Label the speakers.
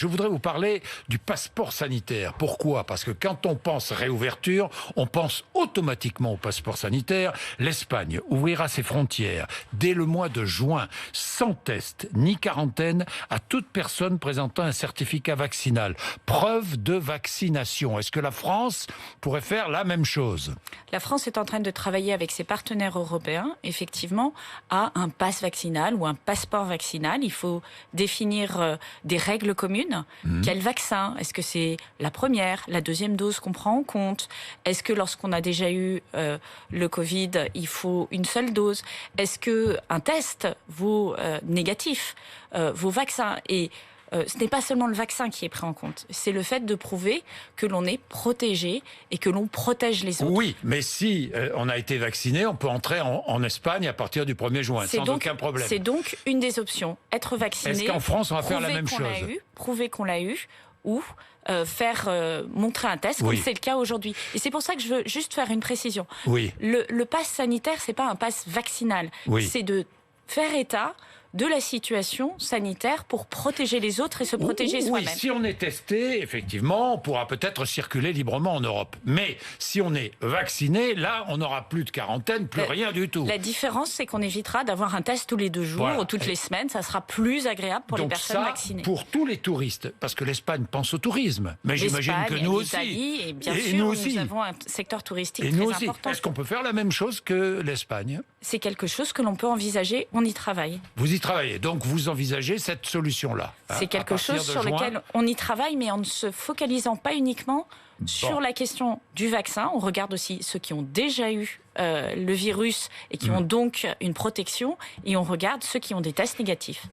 Speaker 1: Je voudrais vous parler du passeport sanitaire. Pourquoi? Parce que quand on pense réouverture, on pense automatiquement au passeport sanitaire. L'Espagne ouvrira ses frontières dès le mois de juin, sans test ni quarantaine, à toute personne présentant un certificat vaccinal. Preuve de vaccination. Est-ce que la France pourrait faire la même chose?
Speaker 2: La France est en train de travailler avec ses partenaires européens, effectivement, à un pass vaccinal ou un passeport vaccinal. Il faut définir des règles communes. Quel vaccin? Est-ce que c'est la première, la deuxième dose qu'on prend en compte? Est-ce que lorsqu'on a déjà eu le Covid, il faut une seule dose? Est-ce qu'un test vaut négatif, vaut vaccin? Et ce n'est pas seulement le vaccin qui est pris en compte, c'est le fait de prouver que l'on est protégé et que l'on protège les autres.
Speaker 1: Oui, mais si on a été vacciné, on peut entrer en Espagne à partir du 1er juin, sans aucun problème.
Speaker 2: C'est donc une des options, être vacciné.
Speaker 1: Est-ce qu'en France, on va faire la même chose?
Speaker 2: Prouver qu'on l'a eu, ou faire montrer un test, comme c'est le cas aujourd'hui. Et c'est pour ça que je veux juste faire une précision.
Speaker 1: Oui.
Speaker 2: Le pass sanitaire, c'est pas un pass vaccinal. C'est de faire état de la situation sanitaire pour protéger les autres et se protéger soi-même.
Speaker 1: Oui, si on est testé, effectivement, on pourra peut-être circuler librement en Europe. Mais si on est vacciné, là, on n'aura plus de quarantaine, plus rien du tout.
Speaker 2: La différence, c'est qu'on évitera d'avoir un test tous les 2 jours ou toutes les semaines. Ça sera plus agréable pour les personnes vaccinées.
Speaker 1: Pour tous les touristes, parce que l'Espagne pense au tourisme. Mais j'imagine que nous aussi.
Speaker 2: L'Italie, et bien sûr, nous avons un secteur touristique très important.
Speaker 1: Est-ce qu'on peut faire la même chose que l'Espagne?
Speaker 2: C'est quelque chose que l'on peut envisager. On y travaille.
Speaker 1: Vous y travaillez, donc vous envisagez cette solution-là.
Speaker 2: C'est quelque chose sur lequel on y travaille, mais en ne se focalisant pas uniquement sur la question du vaccin. On regarde aussi ceux qui ont déjà eu le virus et qui ont donc une protection, et on regarde ceux qui ont des tests négatifs.